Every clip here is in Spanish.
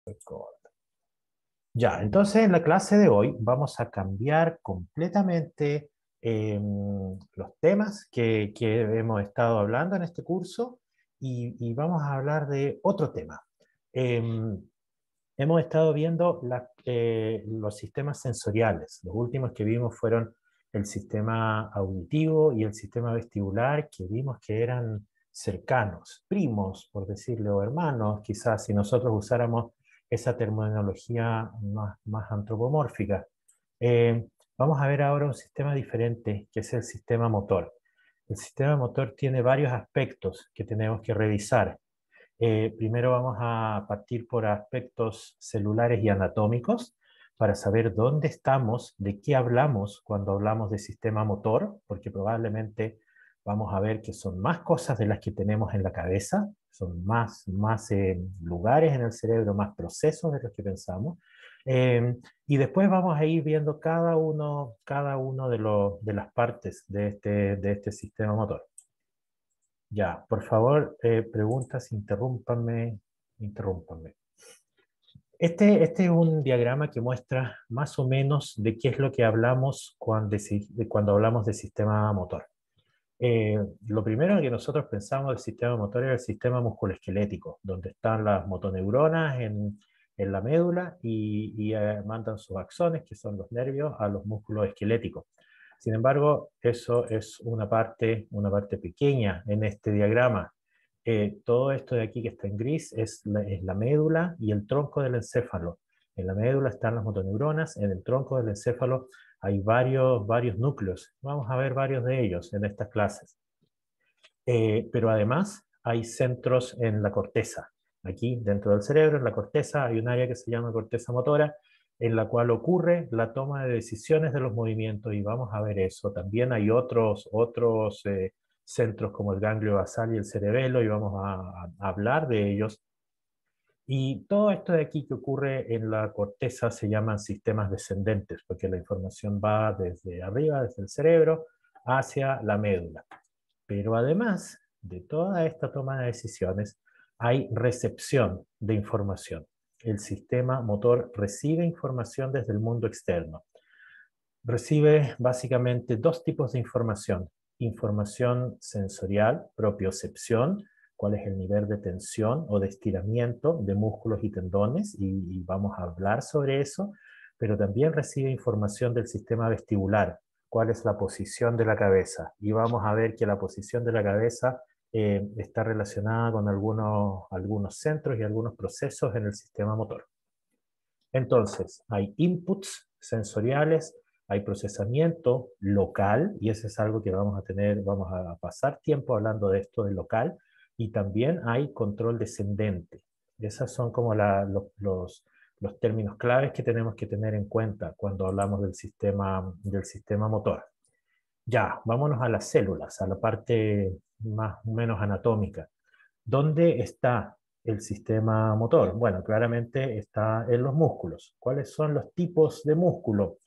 Record. Ya, entonces en la clase de hoy vamos a cambiar completamente los temas que hemos estado hablando en este curso y vamos a hablar de otro tema. Hemos estado viendo los sistemas sensoriales. Los últimos que vimos fueron el sistema auditivo y el sistema vestibular, que vimos que eran cercanos, primos, por decirlo, hermanos, quizás si nosotros usáramos esa terminología más antropomórfica. Vamos a ver ahora un sistema diferente, que es el sistema motor. El sistema motor tiene varios aspectos que tenemos que revisar. Primero vamos a partir por aspectos celulares y anatómicos para saber dónde estamos, de qué hablamos cuando hablamos de sistema motor, porque probablemente vamos a ver que son más cosas de las que tenemos en la cabeza, son más lugares en el cerebro, más procesos de los que pensamos. Y después vamos a ir viendo cada uno de las partes de este sistema motor. Ya, por favor, preguntas, interrúmpanme. Este es un diagrama que muestra más o menos de qué es lo que hablamos cuando hablamos de sistema motor. Lo primero que nosotros pensamos del sistema motor es el sistema musculoesquelético, donde están las motoneuronas en la médula y mandan sus axones, que son los nervios, a los músculos esqueléticos. Sin embargo, eso es una parte pequeña en este diagrama. Todo esto de aquí que está en gris es la médula y el tronco del encéfalo. En la médula están las motoneuronas, en el tronco del encéfalo hay varios núcleos. Vamos a ver varios de ellos en estas clases. Pero además hay centros en la corteza. Aquí dentro del cerebro, en la corteza, hay un área que se llama corteza motora, en la cual ocurre la toma de decisiones de los movimientos, y vamos a ver eso. También hay otros centros como el ganglio basal y el cerebelo, y vamos a hablar de ellos. Y todo esto de aquí que ocurre en la corteza se llaman sistemas descendentes, porque la información va desde arriba, desde el cerebro, hacia la médula. Pero además de toda esta toma de decisiones, hay recepción de información. El sistema motor recibe información desde el mundo externo. Recibe básicamente dos tipos de información. Información sensorial, propiocepción, cuál es el nivel de tensión o de estiramiento de músculos y tendones, y vamos a hablar sobre eso, pero también recibe información del sistema vestibular, cuál es la posición de la cabeza, y vamos a ver que la posición de la cabeza está relacionada con algunos centros y algunos procesos en el sistema motor. Entonces, hay inputs sensoriales, hay procesamiento local, y eso es algo que vamos a pasar tiempo hablando de esto de local, y también hay control descendente. Esos son como los términos claves que tenemos que tener en cuenta cuando hablamos del sistema motor. Ya, vámonos a las células, a la parte más o menos anatómica. ¿Dónde está el sistema motor? Bueno, claramente está en los músculos. ¿Cuáles son los tipos de músculo?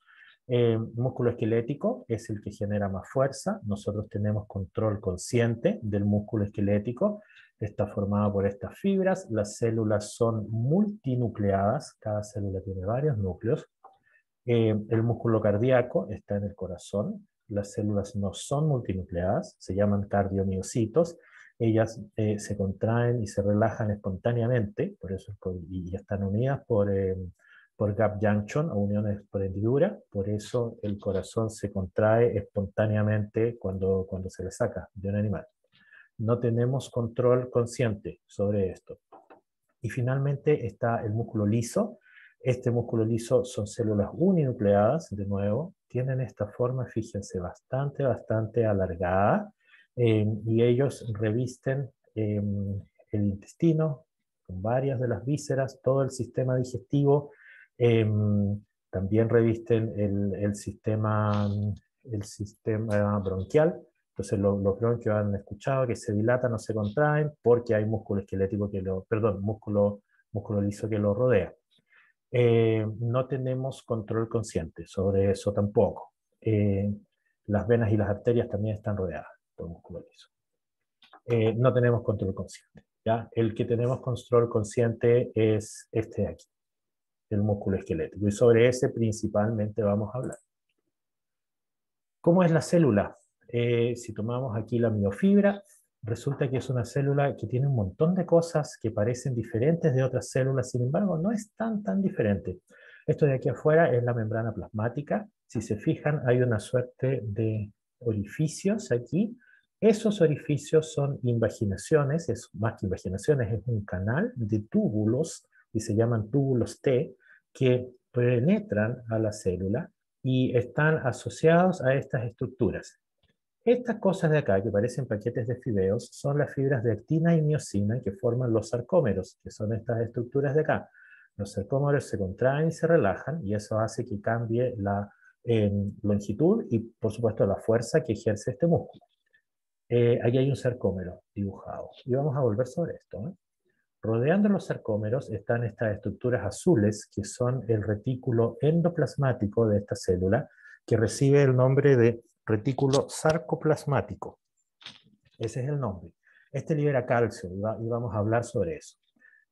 Músculo esquelético es el que genera más fuerza. Nosotros tenemos control consciente del músculo esquelético. Está formado por estas fibras. Las células son multinucleadas. Cada célula tiene varios núcleos. El músculo cardíaco está en el corazón. Las células no son multinucleadas, se llaman cardiomiocitos. Ellas se contraen y se relajan espontáneamente, por eso y están unidas por gap junction o uniones por hendidura. Por eso el corazón se contrae espontáneamente cuando se le saca de un animal. No tenemos control consciente sobre esto. Y finalmente está el músculo liso. Este músculo liso son células uninucleadas, de nuevo, tienen esta forma, fíjense, bastante alargada, y ellos revisten el intestino, con varias de las vísceras, todo el sistema digestivo, también revisten el sistema bronquial. Entonces los bronquios han escuchado que se dilatan o se contraen porque hay músculo esquelético músculo liso que lo rodea. No tenemos control consciente sobre eso tampoco. Las venas y las arterias también están rodeadas por músculo liso. No tenemos control consciente. ¿ya? El que tenemos control consciente es este de aquí, el músculo esquelético, y sobre ese principalmente vamos a hablar. ¿Cómo es la célula? Si tomamos aquí la miofibra, resulta que es una célula que tiene un montón de cosas que parecen diferentes de otras células, sin embargo, no es tan diferente. Esto de aquí afuera es la membrana plasmática. Si se fijan, hay una suerte de orificios aquí. Esos orificios son invaginaciones, es más que invaginaciones, es un canal de túbulos, y se llaman túbulos T, que penetran a la célula y están asociados a estas estructuras. Estas cosas de acá, que parecen paquetes de fideos, son las fibras de actina y miosina que forman los sarcómeros, que son estas estructuras de acá. Los sarcómeros se contraen y se relajan, y eso hace que cambie la longitud y, por supuesto, la fuerza que ejerce este músculo. Aquí hay un sarcómero dibujado, y vamos a volver sobre esto, ¿eh? Rodeando los sarcómeros están estas estructuras azules, que son el retículo endoplasmático de esta célula, que recibe el nombre de retículo sarcoplasmático. Ese es el nombre. Este libera calcio, y vamos a hablar sobre eso.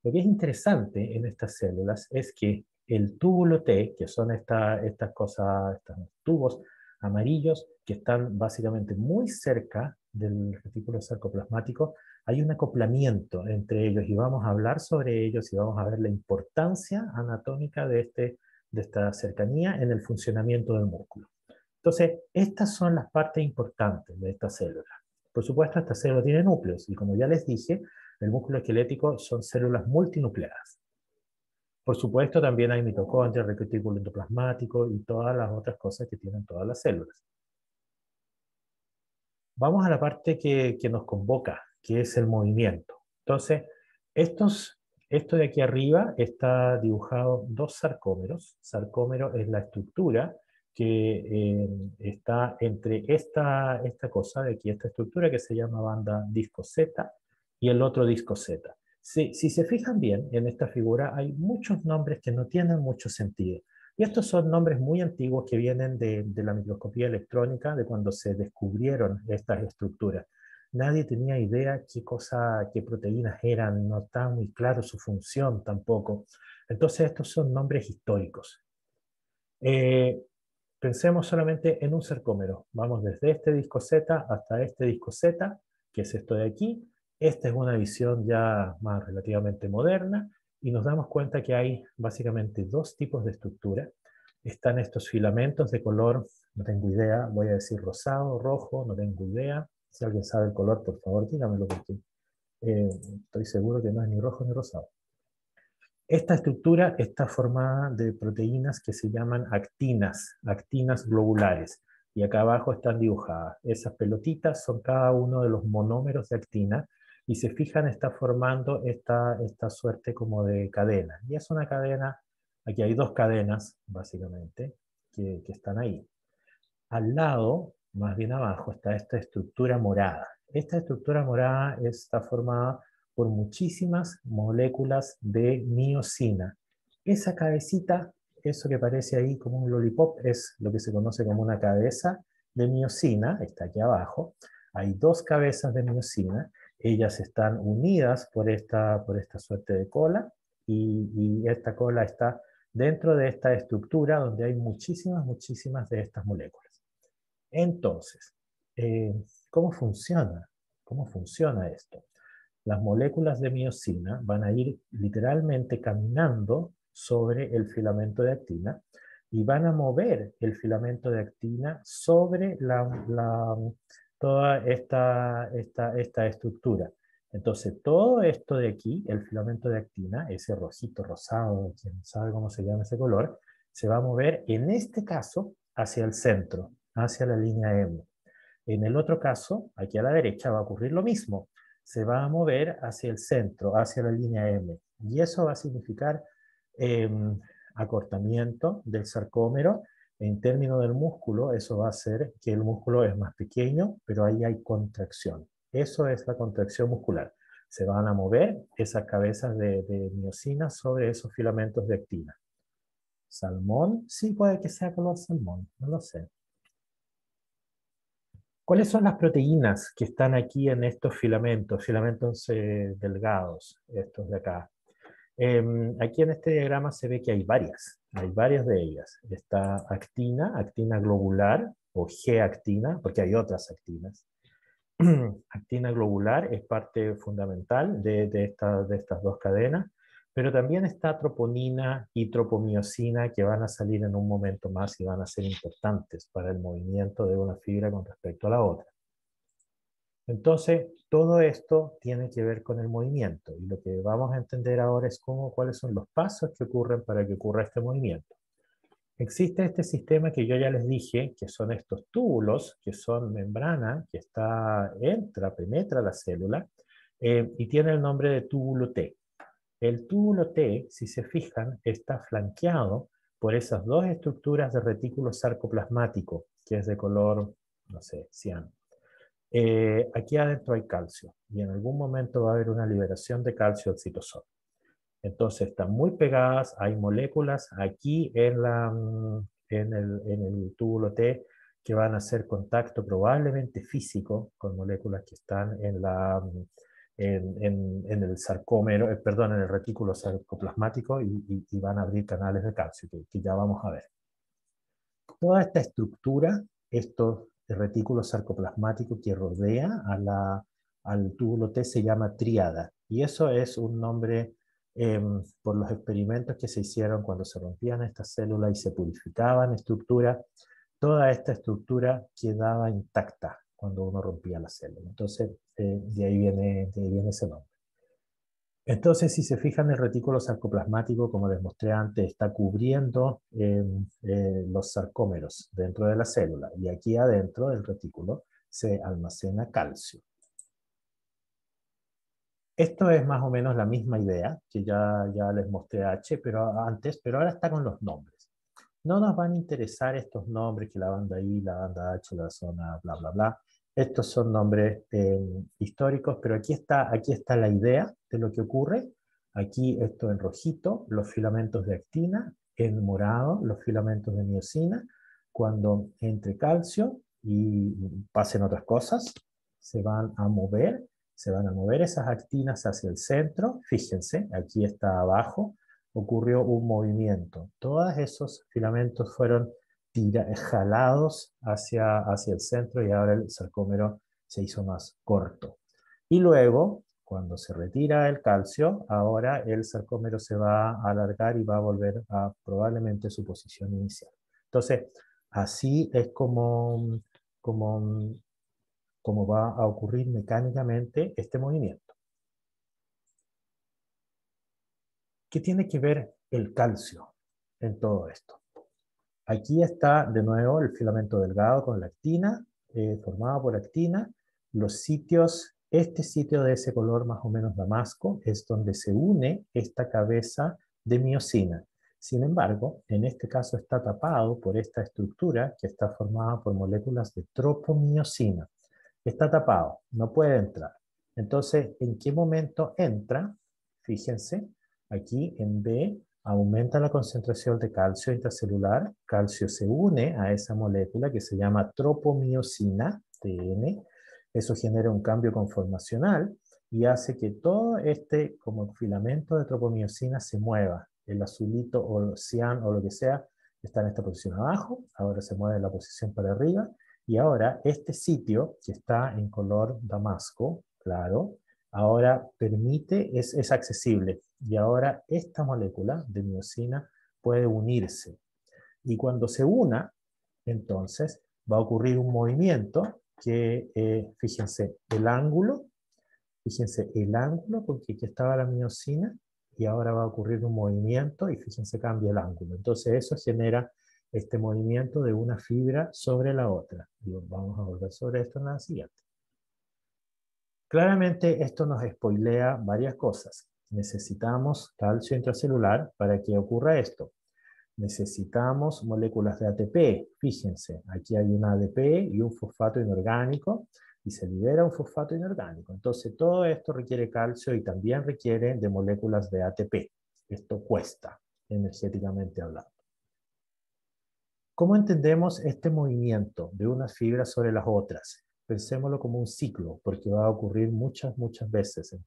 Lo que es interesante en estas células es que el túbulo T, que son estas cosas, estos tubos amarillos que están básicamente muy cerca del retículo sarcoplasmático, hay un acoplamiento entre ellos, y vamos a hablar sobre ellos y vamos a ver la importancia anatómica de esta cercanía en el funcionamiento del músculo. Entonces, estas son las partes importantes de esta célula. Por supuesto, esta célula tiene núcleos, y como ya les dije, el músculo esquelético son células multinucleadas. Por supuesto, también hay mitocondria, retículo endoplasmático y todas las otras cosas que tienen todas las células. Vamos a la parte que nos convoca, que es el movimiento. Entonces, esto de aquí arriba está dibujado dos sarcómeros. Sarcómero es la estructura que está entre esta cosa de aquí, esta estructura que se llama banda disco Z, y el otro disco Z. Si se fijan bien en esta figura, hay muchos nombres que no tienen mucho sentido. Y estos son nombres muy antiguos que vienen de la microscopía electrónica, de cuando se descubrieron estas estructuras. Nadie tenía idea qué proteínas eran, no estaba muy claro su función tampoco. Entonces estos son nombres históricos. Eh, Pensemos solamente en un sarcómero. Vamos desde este disco Z hasta este disco Z, que es esto de aquí. Esta es una visión ya más relativamente moderna, y nos damos cuenta que hay básicamente dos tipos de estructura. Están estos filamentos de color, no tengo idea, voy a decir rosado, rojo, no tengo idea. Si alguien sabe el color, por favor, dígamelo, porque estoy seguro que no es ni rojo ni rosado. Esta estructura está formada de proteínas que se llaman actinas, actinas globulares, y acá abajo están dibujadas. Esas pelotitas son cada uno de los monómeros de actina, y se fijan, está formando esta suerte como de cadena. Y es una cadena, aquí hay dos cadenas, básicamente, que están ahí. Al lado, más bien abajo, está esta estructura morada. Esta estructura morada está formada por muchísimas moléculas de miosina. Esa cabecita, eso que parece ahí como un lollipop, es lo que se conoce como una cabeza de miosina, está aquí abajo. Hay dos cabezas de miosina, ellas están unidas por esta suerte de cola, y esta cola está dentro de esta estructura donde hay muchísimas de estas moléculas. Entonces, eh, ¿cómo funciona? ¿Cómo funciona esto? Las moléculas de miosina van a ir literalmente caminando sobre el filamento de actina, y van a mover el filamento de actina sobre toda esta estructura. Entonces, todo esto de aquí, el filamento de actina, ese rojito, rosado, quién sabe cómo se llama ese color, se va a mover en este caso hacia el centro, hacia la línea M. En el otro caso, aquí a la derecha, va a ocurrir lo mismo. Se va a mover hacia el centro, hacia la línea M. Y eso va a significar eh, acortamiento del sarcómero. En términos del músculo, eso va a hacer que el músculo es más pequeño, pero ahí hay contracción. Eso es la contracción muscular. Se van a mover esas cabezas de miosina sobre esos filamentos de actina. ¿Salmón? Sí, puede que sea color salmón, no lo sé. ¿Cuáles son las proteínas que están aquí en estos filamentos, filamentos delgados, estos de acá? Aquí en este diagrama se ve que hay varias de ellas. Está actina, actina globular o G-actina, porque hay otras actinas. Actina globular es parte fundamental de estas dos cadenas, pero también está troponina y tropomiosina que van a salir en un momento más y van a ser importantes para el movimiento de una fibra con respecto a la otra. Entonces, todo esto tiene que ver con el movimiento y lo que vamos a entender ahora es cuáles son los pasos que ocurren para que ocurra este movimiento. Existe este sistema que yo ya les dije, que son estos túbulos, que son membrana, que penetra la célula, y tiene el nombre de túbulo T. El túbulo T, si se fijan, está flanqueado por esas dos estructuras de retículo sarcoplasmático, que es de color, no sé, cian. Aquí adentro hay calcio, y en algún momento va a haber una liberación de calcio al citosol. Entonces están muy pegadas, hay moléculas aquí en el túbulo T que van a hacer contacto probablemente físico con moléculas que están en el sarcómero, perdón, en el retículo sarcoplasmático y van a abrir canales de calcio, que ya vamos a ver. Toda esta estructura, estos retículos sarcoplasmáticos que rodea al túbulo T se llama tríada, y eso es un nombre por los experimentos que se hicieron cuando se rompían estas células y se purificaban estructuras. Toda esta estructura quedaba intacta cuando uno rompía la célula. Entonces, de ahí viene ese nombre. Entonces, si se fijan, el retículo sarcoplasmático, como les mostré antes, está cubriendo los sarcómeros dentro de la célula. Y aquí adentro del retículo se almacena calcio. Esto es más o menos la misma idea que ya les mostré antes, pero ahora está con los nombres. No nos van a interesar estos nombres, que la banda I, la banda H, la zona, bla, bla, bla. Estos son nombres históricos, pero aquí está la idea de lo que ocurre. Aquí esto en rojito, los filamentos de actina, en morado, los filamentos de miosina. Cuando entre calcio y pasen otras cosas, se van a mover esas actinas hacia el centro. Fíjense, aquí está abajo, ocurrió un movimiento. Todos esos filamentos fueron jalados hacia el centro y ahora el sarcómero se hizo más corto. Y luego, cuando se retira el calcio, ahora el sarcómero se va a alargar y va a volver a probablemente su posición inicial. Entonces, así es como va a ocurrir mecánicamente este movimiento. ¿Qué tiene que ver el calcio en todo esto? Aquí está de nuevo el filamento delgado con la actina, formado por actina. Este sitio de ese color más o menos damasco es donde se une esta cabeza de miosina. Sin embargo, en este caso está tapado por esta estructura que está formada por moléculas de tropomiosina. Está tapado, no puede entrar. Entonces, ¿en qué momento entra? Fíjense, aquí en B aumenta la concentración de calcio intracelular, calcio se une a esa molécula que se llama tropomiosina, TN, eso genera un cambio conformacional y hace que todo este como filamento de tropomiosina se mueva. El azulito o el cian o lo que sea está en esta posición abajo, ahora se mueve en la posición para arriba y ahora este sitio que está en color damasco, claro, ahora es accesible y ahora esta molécula de miosina puede unirse. Y cuando se una, entonces va a ocurrir un movimiento que, fíjense el ángulo con que aquí estaba la miosina y ahora va a ocurrir un movimiento y fíjense cambia el ángulo. Entonces eso genera este movimiento de una fibra sobre la otra. Y vamos a volver sobre esto en la siguiente. Claramente esto nos spoilea varias cosas. Necesitamos calcio intracelular para que ocurra esto. Necesitamos moléculas de ATP. Fíjense, aquí hay un ADP y un fosfato inorgánico y se libera un fosfato inorgánico. Entonces todo esto requiere calcio y también requiere de moléculas de ATP. Esto cuesta, energéticamente hablando. ¿Cómo entendemos este movimiento de unas fibras sobre las otras? pensémoslo como un ciclo, porque va a ocurrir muchas veces en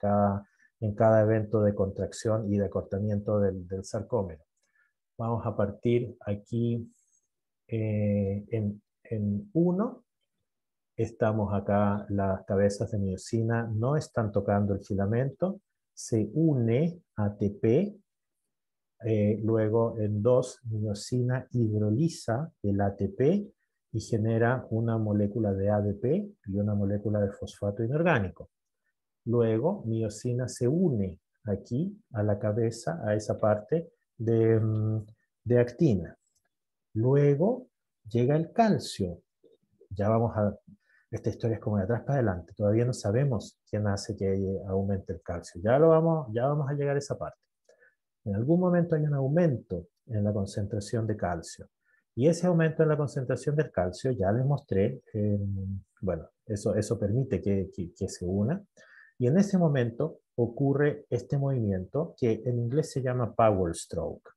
cada evento de contracción y de acortamiento del sarcómero. Vamos a partir aquí en 1. Estamos acá, las cabezas de miosina no están tocando el filamento, se une ATP, luego en 2, miosina hidroliza el ATP y genera una molécula de ADP y una molécula de fosfato inorgánico. Luego, miosina se une aquí a la cabeza, a esa parte de actina. Luego llega el calcio. Ya vamos a... Esta historia es como de atrás para adelante. Todavía no sabemos quién hace que aumente el calcio. Ya vamos a llegar a esa parte. En algún momento hay un aumento en la concentración de calcio. Y ese aumento en la concentración del calcio, ya les mostré, bueno, eso permite que se una. Y en ese momento ocurre este movimiento que en inglés se llama power stroke.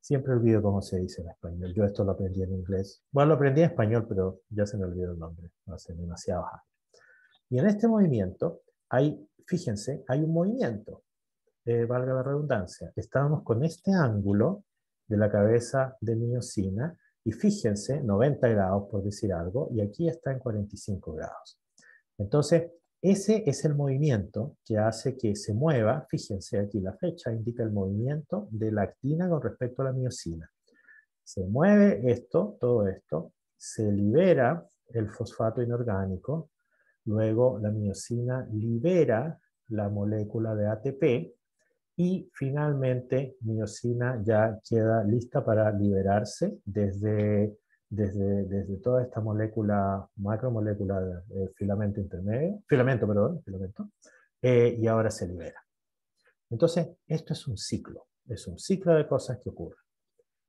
Siempre olvido cómo se dice en español. Yo esto lo aprendí en inglés. Bueno, lo aprendí en español, pero ya se me olvidó el nombre. Hace demasiados años. Y en este movimiento fíjense, hay un movimiento. Valga la redundancia. Estábamos con este ángulo de la cabeza de miosina y fíjense, 90 grados por decir algo, y aquí está en 45 grados. Entonces, ese es el movimiento que hace que se mueva, fíjense aquí la flecha indica el movimiento de la actina con respecto a la miosina. Se mueve esto, todo esto, se libera el fosfato inorgánico, luego la miosina libera la molécula de ATP y finalmente miosina ya queda lista para liberarse desde toda esta molécula, macromolécula de filamento intermedio, filamento, y ahora se libera. Entonces, esto es un ciclo de cosas que ocurren.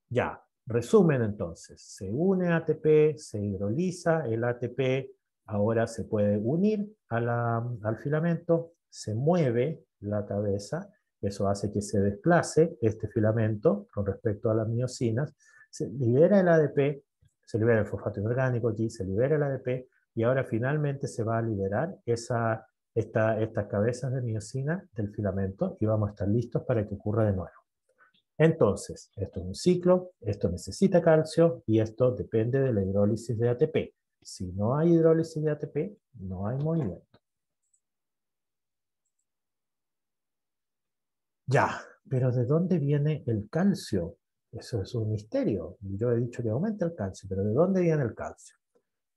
Ya, resumen entonces, se une ATP, se hidroliza el ATP, ahora se puede unir al filamento, se mueve la cabeza, eso hace que se desplace este filamento con respecto a las miosinas, se libera el ADP, se libera el fosfato inorgánico aquí, se libera el ADP y ahora finalmente se va a liberar estas cabezas de miosina del filamento y vamos a estar listos para que ocurra de nuevo. Entonces, esto es un ciclo, esto necesita calcio y esto depende de la hidrólisis de ATP. Si no hay hidrólisis de ATP, no hay movimiento. Ya, pero ¿de dónde viene el calcio? Eso es un misterio. Yo he dicho que aumenta el calcio, pero ¿de dónde viene el calcio?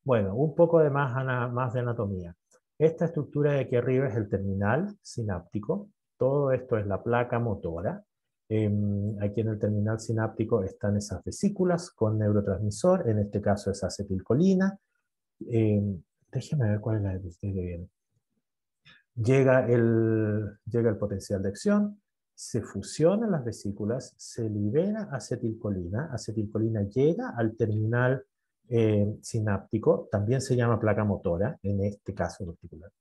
Bueno, un poco de más de anatomía. Esta estructura de aquí arriba es el terminal sináptico. Todo esto es la placa motora. Aquí en el terminal sináptico están esas vesículas con neurotransmisor, en este caso es acetilcolina. Déjeme ver cuál es la que viene. Llega el potencial de acción, se fusionan las vesículas, se libera acetilcolina llega al terminal sináptico, también se llama placa motora, en este caso particular.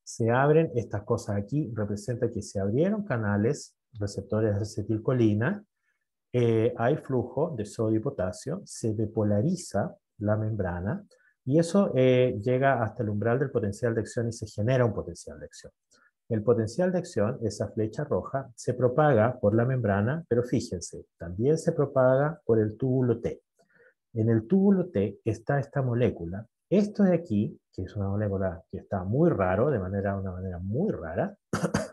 Se abren estas cosas aquí, representa que se abrieron canales, receptores de acetilcolina, hay flujo de sodio y potasio, se depolariza la membrana, y eso llega hasta el umbral del potencial de acción y se genera un potencial de acción. El potencial de acción, esa flecha roja, se propaga por la membrana, pero fíjense, también se propaga por el túbulo T. En el túbulo T está esta molécula. Esto de aquí, que es una molécula que está muy raro, una manera muy rara,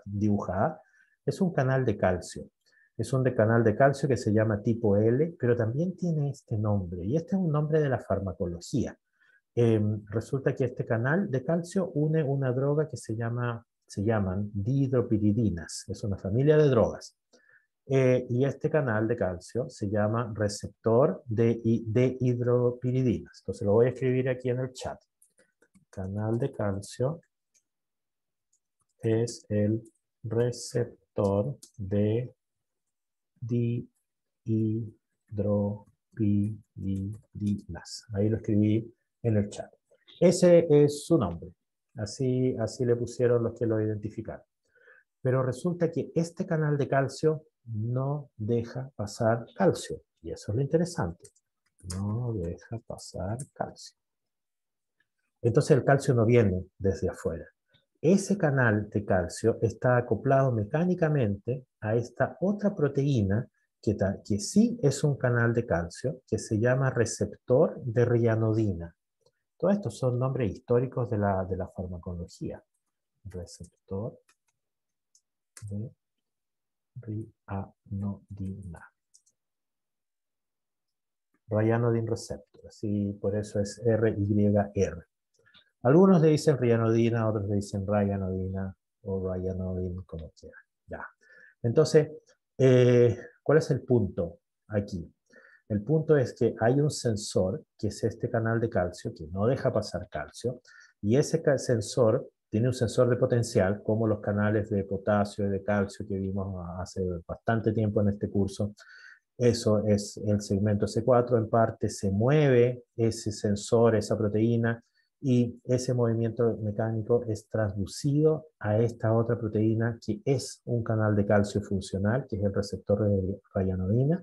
dibujada, es un canal de calcio. Es un canal de calcio que se llama tipo L, pero también tiene este nombre, y este es un nombre de la farmacología. Resulta que este canal de calcio une una droga que se llaman dihidropiridinas, es una familia de drogas. Y este canal de calcio se llama receptor de hidropiridinas. Entonces lo voy a escribir aquí en el chat. Canal de calcio es el receptor de dihidropiridinas. Ahí lo escribí en el chat. Ese es su nombre. Así le pusieron los que lo identificaron. Pero resulta que este canal de calcio no deja pasar calcio. Y eso es lo interesante. No deja pasar calcio. Entonces el calcio no viene desde afuera. Ese canal de calcio está acoplado mecánicamente a esta otra proteína que sí es un canal de calcio, que se llama receptor de rianodina. Todos estos son nombres históricos de la farmacología. Receptor de rianodina. Ryanodine receptor, así por eso es RYR. Algunos le dicen rianodina, otros le dicen ryanodina o ryanodine, como quieran. Ya. Entonces, ¿cuál es el punto aquí? El punto es que hay un sensor, que es este canal de calcio, que no deja pasar calcio, y ese sensor tiene un sensor de potencial, como los canales de potasio y de calcio que vimos hace bastante tiempo en este curso. Eso es el segmento C4, en parte se mueve ese sensor, esa proteína, y ese movimiento mecánico es transducido a esta otra proteína que es un canal de calcio funcional, que es el receptor de ryanodina,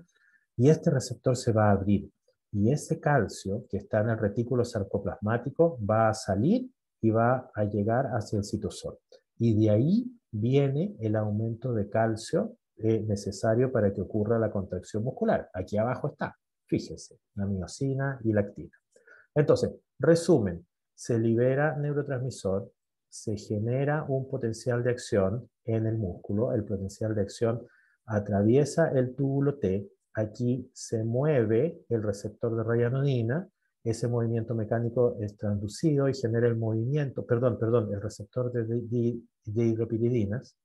y este receptor se va a abrir. Y ese calcio que está en el retículo sarcoplasmático va a salir y va a llegar hacia el citosol. Y de ahí viene el aumento de calcio necesario para que ocurra la contracción muscular. Aquí abajo está, fíjense, la miosina y la actina. Entonces, resumen, se libera neurotransmisor, se genera un potencial de acción en el músculo, el potencial de acción atraviesa el túbulo T, aquí se mueve el receptor de ryanodina, ese movimiento mecánico es transducido y genera el movimiento, el receptor de hidropiridinas,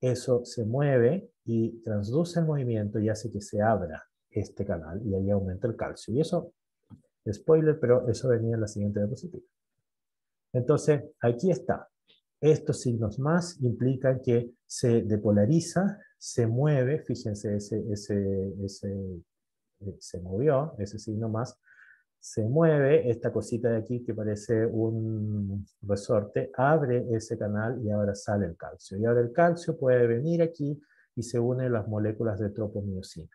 eso se mueve y transduce el movimiento y hace que se abra este canal y ahí aumenta el calcio. Y eso, spoiler, pero eso venía en la siguiente diapositiva. Entonces, aquí está. Estos signos más implican que se depolariza, se mueve, fíjense, se movió, ese signo más, se mueve, esta cosita de aquí que parece un resorte, abre ese canal y ahora sale el calcio. Y ahora el calcio puede venir aquí y se unen las moléculas de tropomiosina.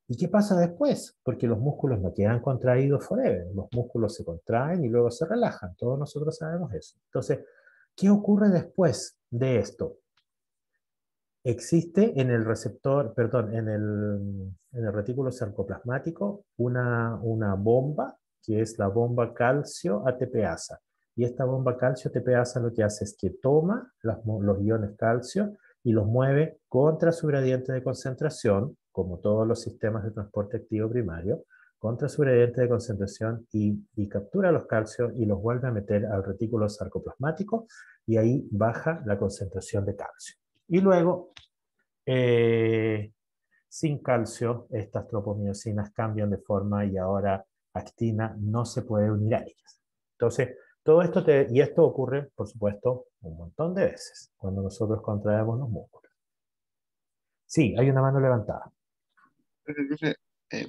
¿Y qué pasa después? Porque los músculos no quedan contraídos forever, los músculos se contraen y luego se relajan, todos nosotros sabemos eso. Entonces, ¿qué ocurre después de esto? Existe en el receptor, perdón, en el retículo sarcoplasmático una bomba, que es la bomba calcio ATPasa. Y esta bomba calcio ATPasa lo que hace es que toma los iones calcio y los mueve contra su gradiente de concentración, como todos los sistemas de transporte activo primario, contra su gradiente de concentración y captura los calcios y los vuelve a meter al retículo sarcoplasmático y ahí baja la concentración de calcio. Y luego, eh, sin calcio, estas tropomiosinas cambian de forma y ahora actina no se puede unir a ellas. Entonces, todo esto y esto ocurre, por supuesto, un montón de veces cuando nosotros contraemos los músculos. Sí, hay una mano levantada. Profe,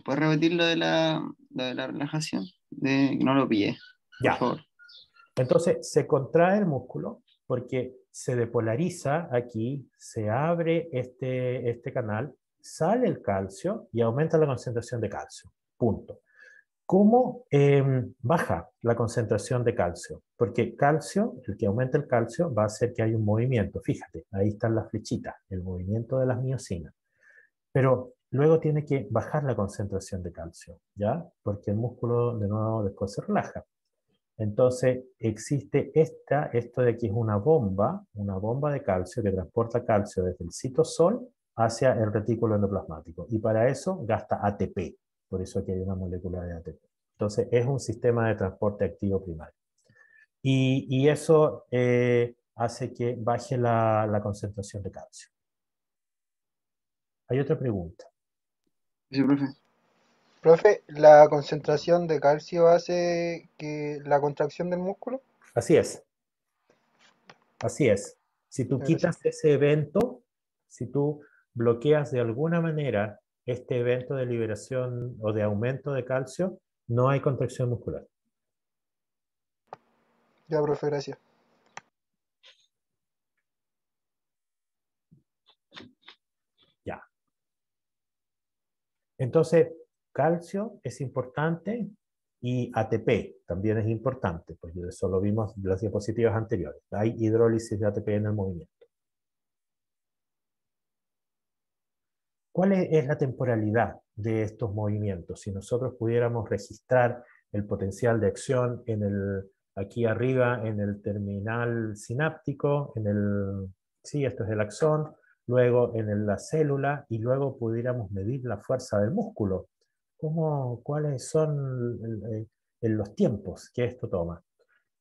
¿puedes repetir lo de la relajación? Que no lo pillé, por Ya, favor. entonces se contrae el músculo porque se depolariza aquí, se abre este canal, sale el calcio y aumenta la concentración de calcio. Punto. ¿Cómo baja la concentración de calcio? Porque calcio, el que aumenta el calcio, va a hacer que haya un movimiento. Fíjate, ahí están las flechitas, el movimiento de las miosinas. Pero luego tiene que bajar la concentración de calcio, ¿ya? Porque el músculo de nuevo después se relaja. Entonces existe esto de aquí es una bomba de calcio que transporta calcio desde el citosol hacia el retículo endoplasmático. Y para eso gasta ATP, por eso aquí hay una molécula de ATP. Entonces es un sistema de transporte activo primario. Y eso hace que baje la concentración de calcio. Hay otra pregunta. Sí, profe. Profe, ¿la concentración de calcio hace que la contracción del músculo? Así es, así es. Si tú Gracias. quitas ese evento, si tú bloqueas de alguna manera este evento de liberación o de aumento de calcio, no hay contracción muscular. Ya, profe, gracias. Ya. Entonces, calcio es importante Y ATP también es importante, porque eso lo vimos en las diapositivas anteriores. Hay hidrólisis de ATP en el movimiento. ¿Cuál es la temporalidad de estos movimientos? Si nosotros pudiéramos registrar el potencial de acción aquí arriba en el terminal sináptico, sí, esto es el axón, luego en la célula, y luego pudiéramos medir la fuerza del músculo. ¿Cuáles son los tiempos que esto toma?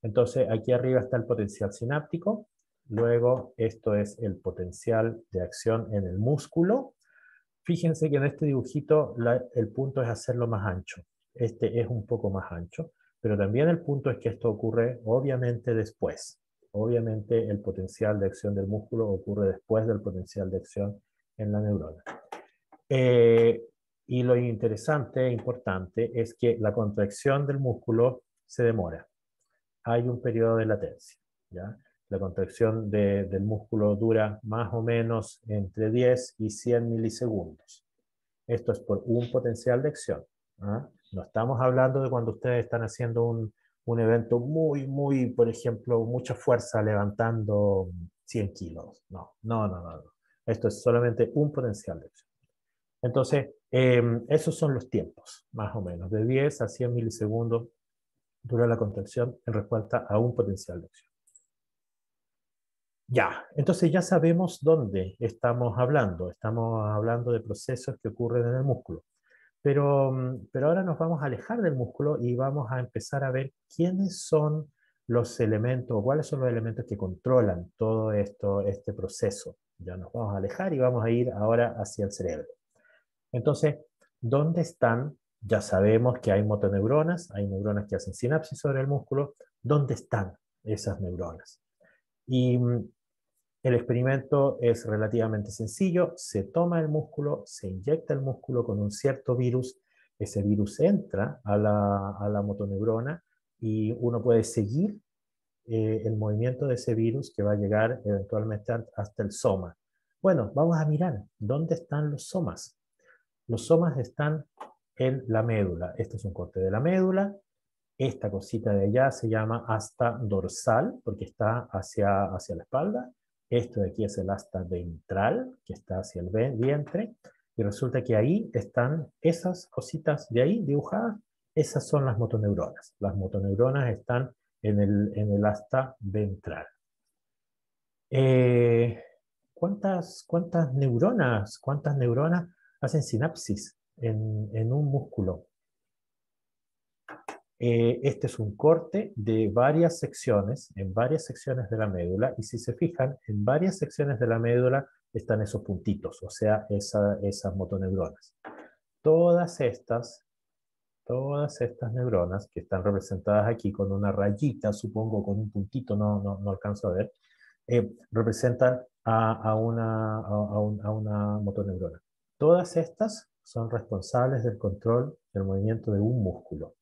Entonces, aquí arriba está el potencial sináptico, luego esto es el potencial de acción en el músculo. Fíjense que en este dibujito el punto es hacerlo más ancho. Este es un poco más ancho, pero también el punto es que esto ocurre obviamente después. Obviamente el potencial de acción del músculo ocurre después del potencial de acción en la neurona. Y lo interesante e importante es que la contracción del músculo se demora. Hay un periodo de latencia, ¿ya? La contracción del músculo dura más o menos entre 10 y 100 milisegundos. Esto es por un potencial de acción. ¿Ah? No estamos hablando de cuando ustedes están haciendo un evento muy, por ejemplo, mucha fuerza levantando 100 kilos. No. Esto es solamente un potencial de acción. Entonces, esos son los tiempos, más o menos, de 10 a 100 milisegundos dura la contracción en respuesta a un potencial de acción. Ya, entonces ya sabemos dónde estamos hablando. Estamos hablando de procesos que ocurren en el músculo. Pero ahora nos vamos a alejar del músculo y vamos a empezar a ver quiénes son los elementos, o cuáles son los elementos que controlan todo este proceso. Ya nos vamos a alejar y vamos a ir ahora hacia el cerebro. Entonces, ¿dónde están? Ya sabemos que hay motoneuronas, hay neuronas que hacen sinapsis sobre el músculo. ¿Dónde están esas neuronas? Y el experimento es relativamente sencillo. Se toma el músculo, se inyecta el músculo con un cierto virus. Ese virus entra a la motoneurona y uno puede seguir el movimiento de ese virus que va a llegar eventualmente hasta el soma. Bueno, vamos a mirar dónde están los somas. Los somas están en la médula. Este es un corte de la médula. Esta cosita de allá se llama asta dorsal porque está hacia la espalda. Esto de aquí es el asta ventral, que está hacia el vientre. Y resulta que ahí están esas cositas de ahí dibujadas. Esas son las motoneuronas. Las motoneuronas están en el asta ventral. ¿Cuántas neuronas hacen sinapsis en un músculo? Este es un corte de varias secciones, en varias secciones de la médula, y si se fijan, en varias secciones de la médula están esos puntitos, o sea, esas motoneuronas. Todas estas neuronas, que están representadas aquí con una rayita, supongo, con un puntito, no alcanzo a ver, representan a una motoneurona. Todas estas son responsables del control del movimiento de un músculo.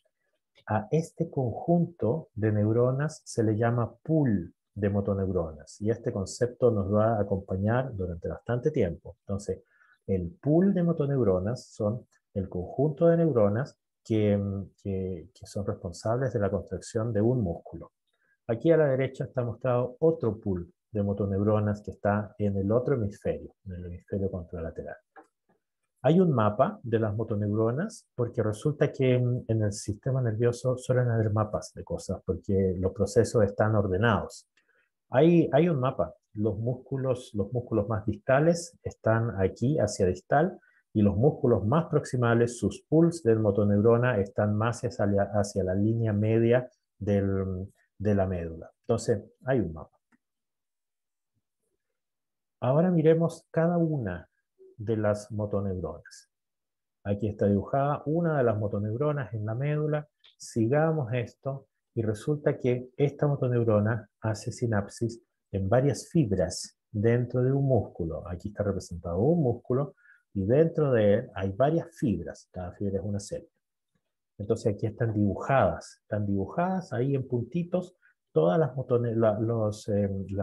A este conjunto de neuronas se le llama pool de motoneuronas y este concepto nos va a acompañar durante bastante tiempo. Entonces, el pool de motoneuronas son el conjunto de neuronas que son responsables de la contracción de un músculo. Aquí a la derecha está mostrado otro pool de motoneuronas que está en el otro hemisferio, en el hemisferio contralateral. Hay un mapa de las motoneuronas porque resulta que en el sistema nervioso suelen haber mapas de cosas porque los procesos están ordenados. Hay un mapa. Los músculos más distales están aquí hacia distal y los músculos más proximales, sus pools de motoneurona, están más hacia la línea media de la médula. Entonces, hay un mapa. Ahora miremos cada una de las motoneuronas. Aquí está dibujada una de las motoneuronas en la médula. Sigamos esto y resulta que esta motoneurona hace sinapsis en varias fibras dentro de un músculo. Aquí está representado un músculo y dentro de él hay varias fibras. Cada fibra es una célula. Entonces aquí están dibujadas ahí en puntitos todas las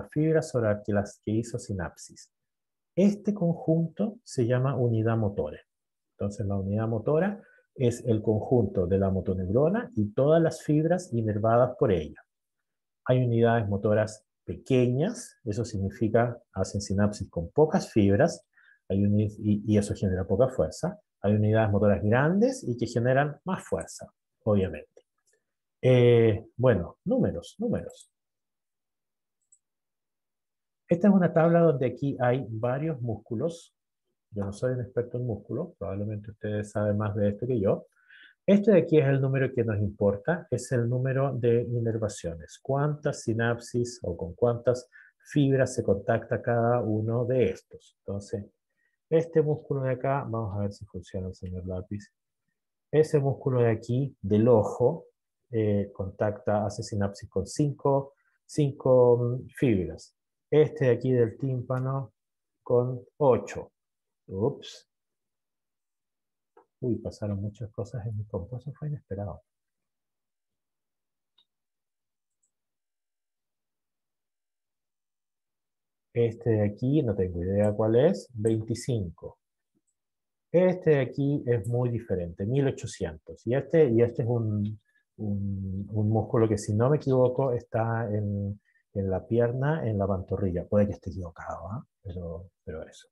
fibras sobre las que hizo sinapsis. Este conjunto se llama unidad motora. Entonces la unidad motora es el conjunto de la motoneurona y todas las fibras inervadas por ella. Hay unidades motoras pequeñas, eso significa hacen sinapsis con pocas fibras, y eso genera poca fuerza. Hay unidades motoras grandes y que generan más fuerza, obviamente. Bueno, números. Esta es una tabla donde aquí hay varios músculos. Yo no soy un experto en músculos, probablemente ustedes saben más de esto que yo. Este de aquí es el número que nos importa, es el número de inervaciones. ¿Cuántas sinapsis o con cuántas fibras se contacta cada uno de estos? Entonces, este músculo de acá, vamos a ver si funciona el señor lápiz. Ese músculo de aquí, del ojo, hace sinapsis con 5 fibras. Este de aquí del tímpano con 8. Ups. Uy, pasaron muchas cosas en mi compu, eso fue inesperado. Este de aquí, no tengo idea cuál es, 25. Este de aquí es muy diferente, 1800. Y este es un músculo que, si no me equivoco, está en la pierna, en la pantorrilla. Puede que esté equivocado, ¿eh? Pero eso.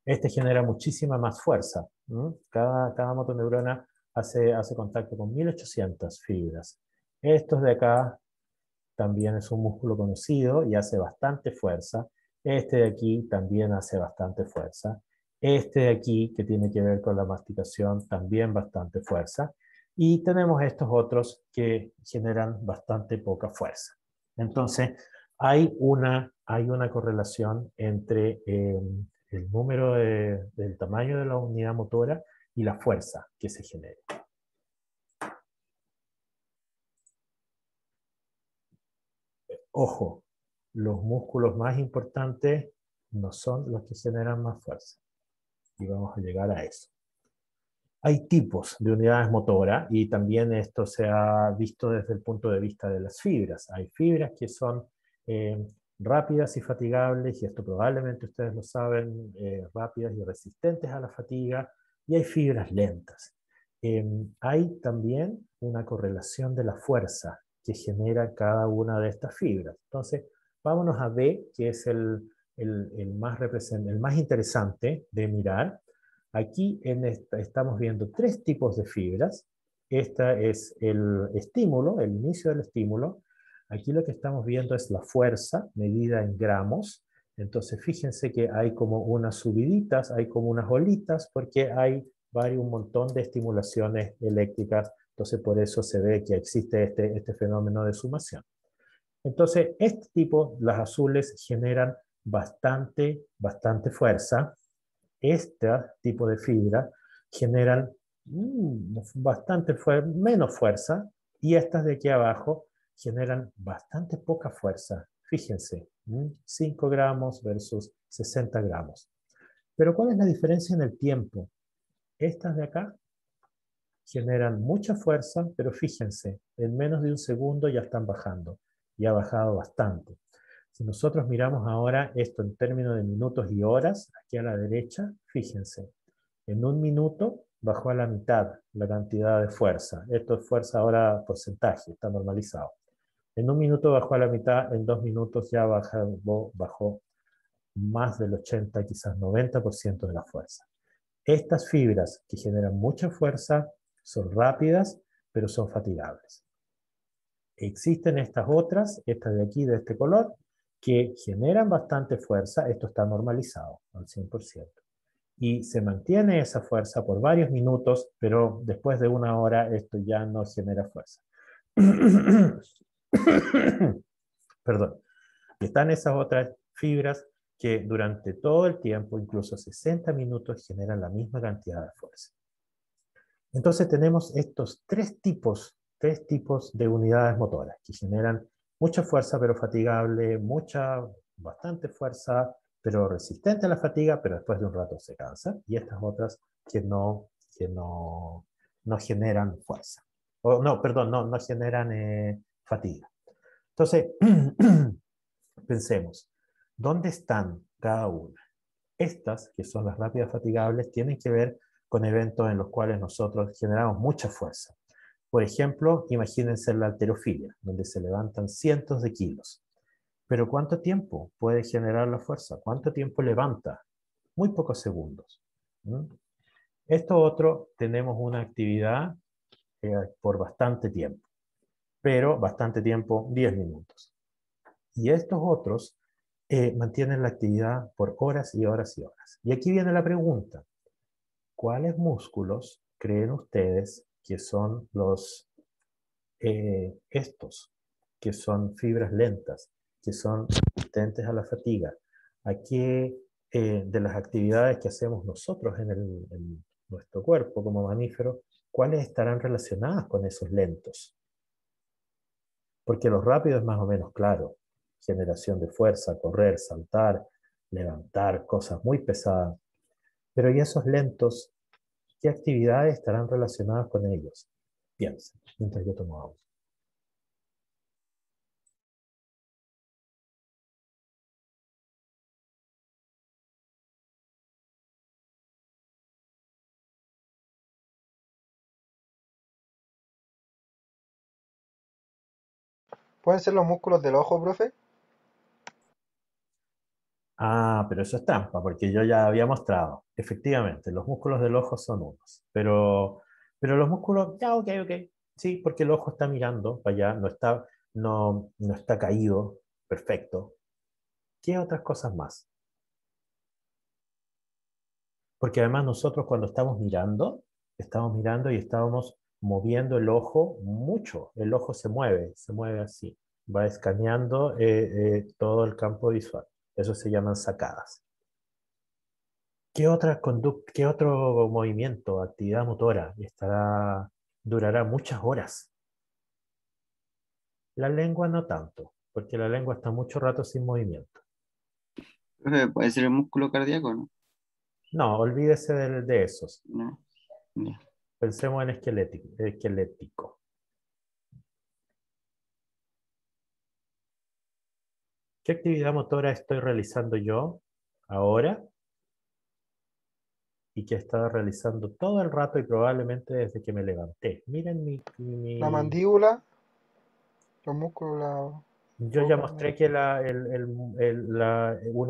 Este genera muchísima más fuerza. Cada motoneurona hace contacto con 1800 fibras. Estos de acá también es un músculo conocido y hace bastante fuerza. Este de aquí también hace bastante fuerza. Este de aquí, que tiene que ver con la masticación, también bastante fuerza. Y tenemos estos otros que generan bastante poca fuerza. Entonces, hay una correlación entre el número del tamaño de la unidad motora y la fuerza que se genera. Ojo, los músculos más importantes no son los que generan más fuerza. Y vamos a llegar a eso. Hay tipos de unidades motoras y también esto se ha visto desde el punto de vista de las fibras. Hay fibras que son rápidas y fatigables, y esto probablemente ustedes lo saben, rápidas y resistentes a la fatiga, y hay fibras lentas. Hay también una correlación de la fuerza que genera cada una de estas fibras. Entonces, vámonos a B, que es el más interesante de mirar. Aquí estamos viendo tres tipos de fibras. Esta es el estímulo, el inicio del estímulo. Aquí lo que estamos viendo es la fuerza medida en gramos. Entonces, fíjense que hay como unas subiditas, hay como unas olitas, porque hay un montón de estimulaciones eléctricas. Entonces, por eso se ve que existe este fenómeno de sumación. Entonces, este tipo, las azules, generan bastante fuerza. Este tipo de fibra generan menos fuerza, y estas de aquí abajo generan bastante poca fuerza. Fíjense, 5 gramos versus 60 gramos. Pero ¿cuál es la diferencia en el tiempo? Estas de acá generan mucha fuerza, pero fíjense, en menos de un segundo ya están bajando, y ha bajado bastante. Si nosotros miramos ahora esto en términos de minutos y horas, aquí a la derecha, fíjense, en un minuto bajó a la mitad la cantidad de fuerza. Esto es fuerza ahora porcentaje, está normalizado. En un minuto bajó a la mitad, en 2 minutos ya bajó más del 80, quizás 90% de la fuerza. Estas fibras que generan mucha fuerza son rápidas, pero son fatigables. Existen estas otras, estas de aquí, de este color, que generan bastante fuerza. Esto está normalizado al 100%. Y se mantiene esa fuerza por varios minutos, pero después de 1 hora esto ya no genera fuerza. Perdón. Y están esas otras fibras que durante todo el tiempo, incluso 60 minutos, generan la misma cantidad de fuerza. Entonces tenemos estos tres tipos de unidades motoras que generan mucha fuerza pero fatigable, bastante fuerza pero resistente a la fatiga, pero después de un rato se cansa, y estas otras que no generan fuerza. No generan fatiga. Entonces, pensemos, ¿dónde están cada una? Estas, que son las rápidas fatigables, tienen que ver con eventos en los cuales nosotros generamos mucha fuerza. Por ejemplo, imagínense la halterofilia, donde se levantan cientos de kilos. Pero ¿cuánto tiempo puede generar la fuerza? ¿Cuánto tiempo levanta? Muy pocos segundos. ¿Mm? Esto otro, tenemos una actividad por bastante tiempo, pero bastante tiempo, 10 minutos. Y estos otros mantienen la actividad por horas y horas y horas. Y aquí viene la pregunta: ¿cuáles músculos creen ustedes que son estos, que son fibras lentas, que son resistentes a la fatiga? ¿A qué de las actividades que hacemos nosotros en nuestro cuerpo como mamífero, cuáles estarán relacionadas con esos lentos? Porque los rápidos es más o menos claro: generación de fuerza, correr, saltar, levantar cosas muy pesadas. Pero ¿y esos lentos? ¿Qué actividades estarán relacionadas con ellos? Piensen, mientras yo tomo agua. ¿Pueden ser los músculos del ojo, profe? Ah, pero eso es trampa, porque yo ya había mostrado. Efectivamente, los músculos del ojo son unos. Pero los músculos, ya, ok, ok. Sí, porque el ojo está mirando para allá, no está caído. Perfecto. ¿Qué otras cosas más? Porque además nosotros cuando estamos mirando y estamos moviendo el ojo mucho. El ojo se mueve así. Va escaneando todo el campo visual. Eso se llaman sacadas. ¿Qué otro movimiento, actividad motora durará muchas horas? La lengua no tanto, porque la lengua está mucho rato sin movimiento. Profe, puede ser el músculo cardíaco, ¿no? No, olvídese de esos. No, ya. Pensemos en esquelético. ¿Qué actividad motora estoy realizando yo ahora y que he estado realizando todo el rato y probablemente desde que me levanté? Miren La mandíbula, los músculos, la yo ya boca. mostré que uno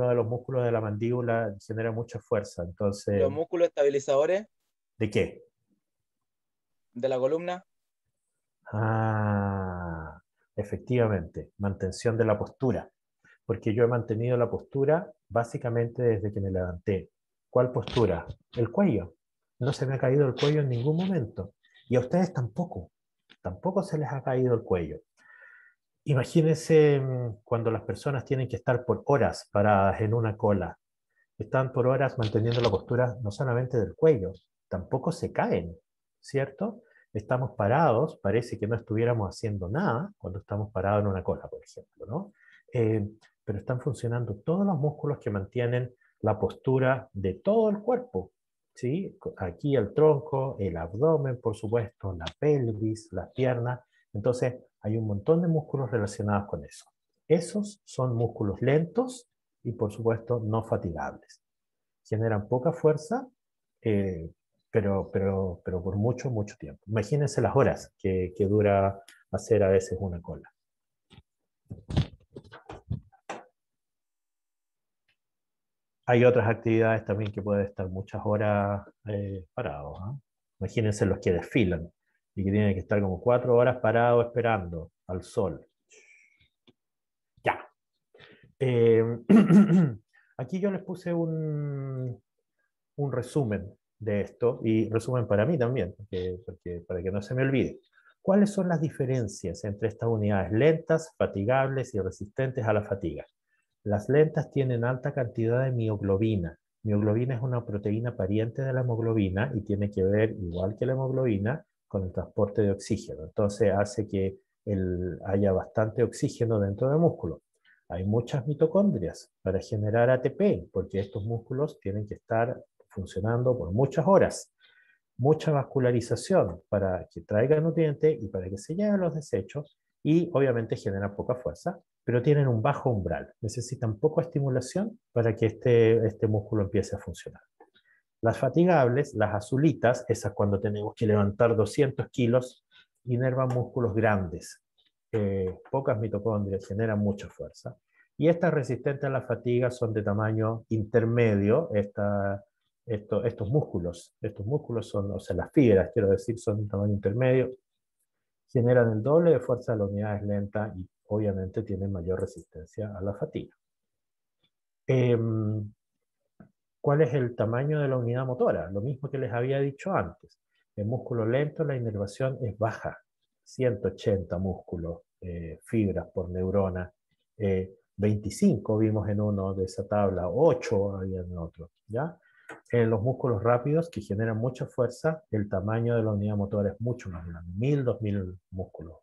de los músculos de la mandíbula genera mucha fuerza. Entonces, Los músculos estabilizadores ¿de qué? de la columna. Ah, efectivamente, mantención de la postura. Porque yo he mantenido la postura básicamente desde que me levanté. ¿Cuál postura? El cuello. No se me ha caído el cuello en ningún momento. Y a ustedes tampoco. Tampoco se les ha caído el cuello. Imagínense cuando las personas tienen que estar por horas paradas en una cola. Están por horas manteniendo la postura no solamente del cuello, tampoco se caen, ¿cierto? Estamos parados, parece que no estuviéramos haciendo nada cuando estamos parados en una cola, por ejemplo, ¿no? Eh, pero están funcionando todos los músculos que mantienen la postura de todo el cuerpo, ¿sí? Aquí el tronco, el abdomen, por supuesto, la pelvis, las piernas. Entonces, hay un montón de músculos relacionados con eso. Esos son músculos lentos y por supuesto no fatigables. Generan poca fuerza, eh, pero por mucho, mucho tiempo. Imagínense las horas que dura hacer a veces una cola. Hay otras actividades también que pueden estar muchas horas parados, ¿eh? Imagínense los que desfilan y que tienen que estar como 4 horas parados esperando al sol. Ya. Eh, aquí yo les puse un resumen de esto, y resumen para mí también, para que no se me olvide. ¿Cuáles son las diferencias entre estas unidades lentas, fatigables y resistentes a la fatiga? Las lentas tienen alta cantidad de mioglobina. Mioglobina es una proteína pariente de la hemoglobina y tiene que ver, igual que la hemoglobina, con el transporte de oxígeno. Entonces hace que haya bastante oxígeno dentro del músculo. Hay muchas mitocondrias para generar ATP, porque estos músculos tienen que estar funcionando por muchas horas. Mucha vascularización para que traiga nutrientes y para que se lleven los desechos, y obviamente generan poca fuerza, pero tienen un bajo umbral. Necesitan poca estimulación para que este músculo empiece a funcionar. Las fatigables, las azulitas, esas cuando tenemos que levantar 200 kilos, inervan músculos grandes, pocas mitocondrias, generan mucha fuerza. Y estas resistentes a la fatiga son de tamaño intermedio, estos músculos son, o sea, las fibras, quiero decir, son de tamaño intermedio, generan el doble de fuerza de las unidades lentas y obviamente tienen mayor resistencia a la fatiga. ¿Cuál es el tamaño de la unidad motora? Lo mismo que les había dicho antes. En músculo lento la inervación es baja, 180 músculos, fibras por neurona, 25 vimos en uno de esa tabla, 8 había en otro, ¿ya? En los músculos rápidos que generan mucha fuerza, el tamaño de la unidad motora es mucho más grande, 1000, 2000 músculos,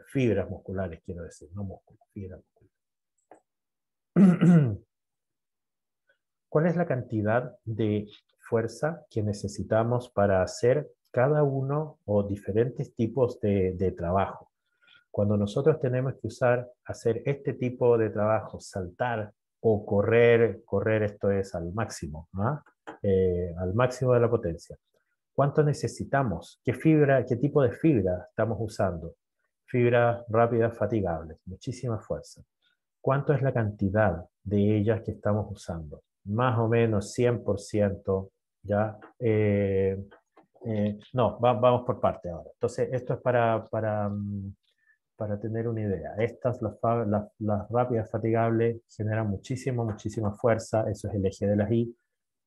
fibras musculares quiero decir, no músculos, fibras musculares. ¿Cuál es la cantidad de fuerza que necesitamos para hacer cada uno o diferentes tipos de trabajo? Cuando nosotros tenemos que hacer este tipo de trabajo, saltar o correr esto es al máximo, ¿no? Al máximo de la potencia. ¿Cuánto necesitamos? ¿Qué tipo de fibra estamos usando? Fibras rápidas fatigables, muchísima fuerza. ¿Cuánto es la cantidad de ellas que estamos usando? Más o menos 100%, ¿ya? No, vamos por parte ahora. Entonces, esto es para tener una idea. Estas, las rápidas fatigables, generan muchísima fuerza, eso es el eje de las I.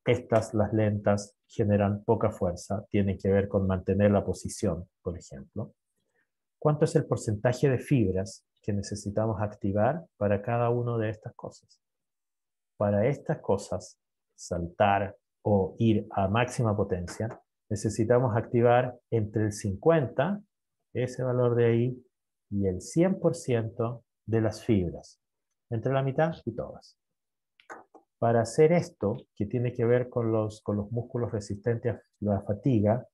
Estas, las lentas, generan poca fuerza, tienen que ver con mantener la posición, por ejemplo. ¿Cuánto es el porcentaje de fibras que necesitamos activar para cada una de estas cosas? Para estas cosas, saltar o ir a máxima potencia, necesitamos activar entre el 50, ese valor de ahí, y el 100% de las fibras, entre la mitad y todas. Para hacer esto, que tiene que ver con los músculos resistentes a la fatiga,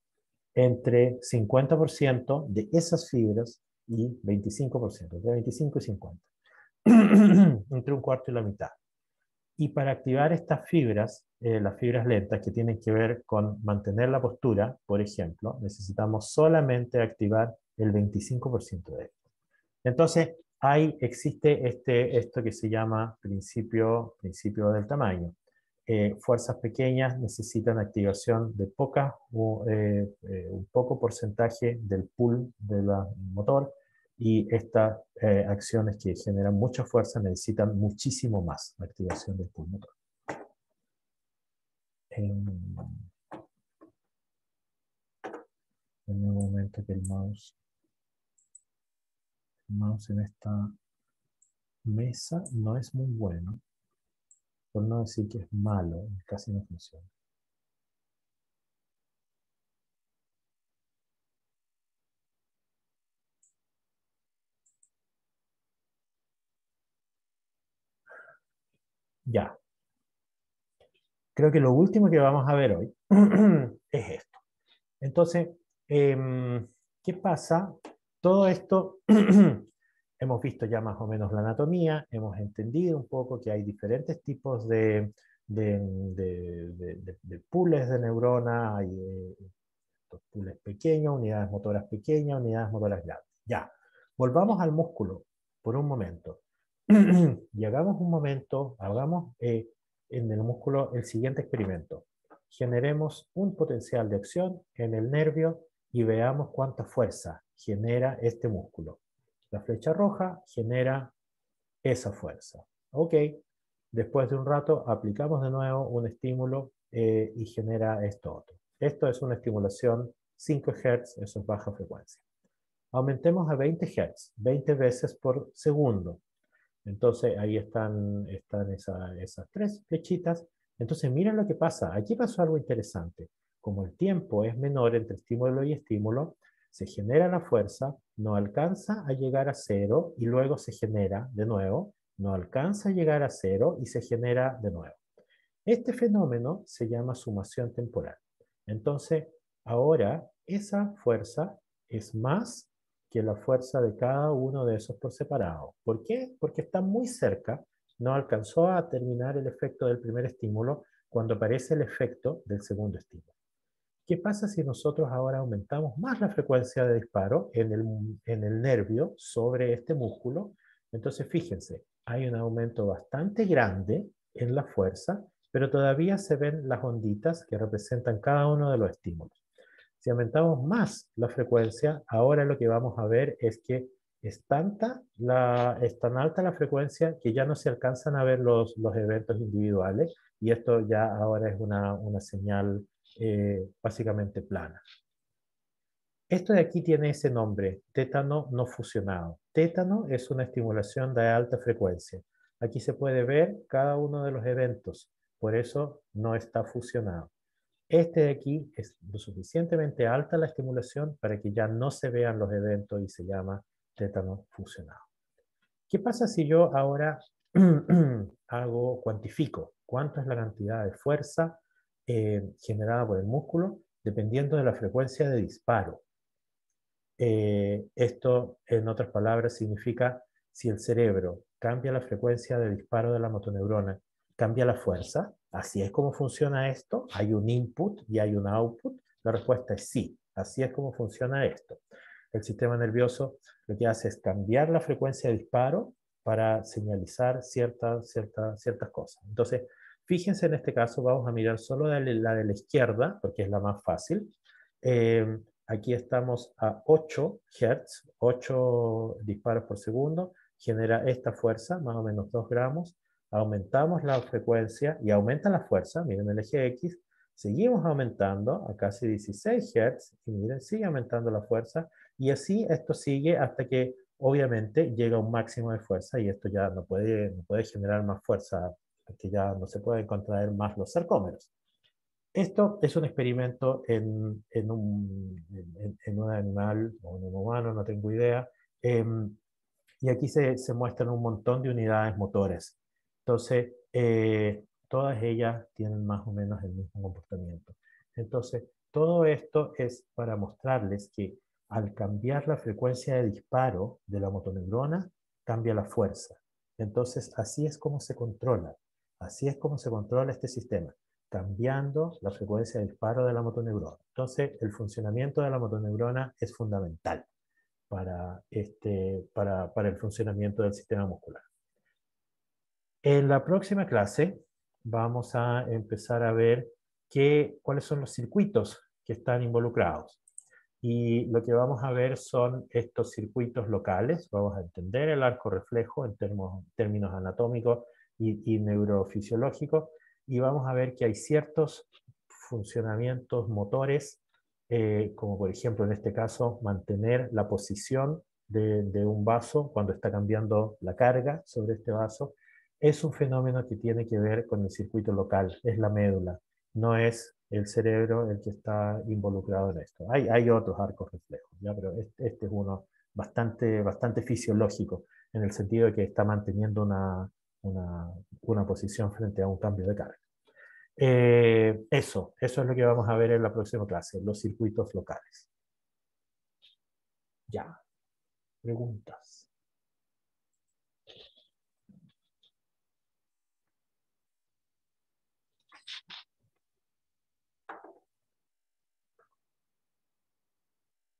entre 50% de esas fibras y 25%, entre 25 y 50. Entre un cuarto y la mitad. Y para activar estas fibras, las fibras lentas que tienen que ver con mantener la postura, por ejemplo, necesitamos solamente activar el 25% de esto. Entonces, existe esto que se llama principio del tamaño. Fuerzas pequeñas necesitan activación de un poco porcentaje del pool del motor, y estas acciones que generan mucha fuerza necesitan muchísimo más activación del pool motor. En un momento que el mouse en esta mesa no es muy bueno, por no decir que es malo, casi no funciona. Ya. Creo que lo último que vamos a ver hoy es esto. Entonces, ¿qué pasa? Todo esto, hemos visto ya más o menos la anatomía, hemos entendido un poco que hay diferentes tipos de pools de neurona, hay pools pequeños, unidades motoras pequeñas, unidades motoras grandes. Ya, volvamos al músculo por un momento. Y hagamos en el músculo el siguiente experimento. Generemos un potencial de acción en el nervio y veamos cuánta fuerza genera este músculo. La flecha roja genera esa fuerza. Ok, después de un rato aplicamos de nuevo un estímulo y genera esto otro. Esto es una estimulación 5 Hz, eso es baja frecuencia. Aumentemos a 20 Hz, 20 veces por segundo. Entonces ahí están esas tres flechitas. Entonces miren lo que pasa. Aquí pasó algo interesante. Como el tiempo es menor entre estímulo y estímulo, se genera la fuerza, no alcanza a llegar a cero y luego se genera de nuevo, no alcanza a llegar a cero y se genera de nuevo. Este fenómeno se llama sumación temporal. Entonces ahora esa fuerza es más que la fuerza de cada uno de esos por separado. ¿Por qué? Porque está muy cerca, no alcanzó a terminar el efecto del primer estímulo, cuando aparece el efecto del segundo estímulo. ¿Qué pasa si nosotros ahora aumentamos más la frecuencia de disparo en el nervio sobre este músculo? Entonces, fíjense, hay un aumento bastante grande en la fuerza, pero todavía se ven las onditas que representan cada uno de los estímulos. Si aumentamos más la frecuencia, ahora lo que vamos a ver es que es tan alta la frecuencia que ya no se alcanzan a ver los eventos individuales, y esto ya ahora es una señal básicamente plana. Esto de aquí tiene ese nombre, tétano no fusionado. Tétano es una estimulación de alta frecuencia. Aquí se puede ver cada uno de los eventos, por eso no está fusionado. Este de aquí es lo suficientemente alta la estimulación para que ya no se vean los eventos y se llama tétano fusionado. ¿Qué pasa si yo ahora cuantifico cuánto es la cantidad de fuerza generada por el músculo dependiendo de la frecuencia de disparo? Esto, en otras palabras, significa si el cerebro cambia la frecuencia de disparo de la motoneurona, cambia la fuerza. ¿Así es como funciona esto? ¿Hay un input y hay un output? La respuesta es sí. Así es como funciona esto. El sistema nervioso lo que hace es cambiar la frecuencia de disparo para señalizar ciertas cosas. Entonces, fíjense en este caso, vamos a mirar solo la de la izquierda, porque es la más fácil. Aquí estamos a 8 Hz, 8 disparos por segundo, genera esta fuerza, más o menos 2 gramos. Aumentamos la frecuencia y aumenta la fuerza, miren el eje X, seguimos aumentando a casi 16 Hz y miren, sigue aumentando la fuerza, y así esto sigue hasta que obviamente llega a un máximo de fuerza y esto ya no puede generar más fuerza, porque ya no se pueden contraer más los sarcómeros. Esto es un experimento en un animal o en un humano, no tengo idea, y aquí se muestran un montón de unidades motoras. Entonces, todas ellas tienen más o menos el mismo comportamiento. Entonces, todo esto es para mostrarles que al cambiar la frecuencia de disparo de la motoneurona, cambia la fuerza. Entonces, así es como se controla. Así es como se controla este sistema, cambiando la frecuencia de disparo de la motoneurona. Entonces, el funcionamiento de la motoneurona es fundamental para el funcionamiento del sistema muscular. En la próxima clase vamos a empezar a ver cuáles son los circuitos que están involucrados. Y lo que vamos a ver son estos circuitos locales. Vamos a entender el arco reflejo en términos anatómicos y neurofisiológicos. Y vamos a ver que hay ciertos funcionamientos motores, como por ejemplo en este caso mantener la posición de un vaso cuando está cambiando la carga sobre este vaso. Es un fenómeno que tiene que ver con el circuito local, es la médula, no es el cerebro el que está involucrado en esto. Hay otros arcos reflejos, ¿ya? Pero este es uno bastante fisiológico, en el sentido de que está manteniendo una posición frente a un cambio de carga. Eso es lo que vamos a ver en la próxima clase, los circuitos locales. Ya, preguntas.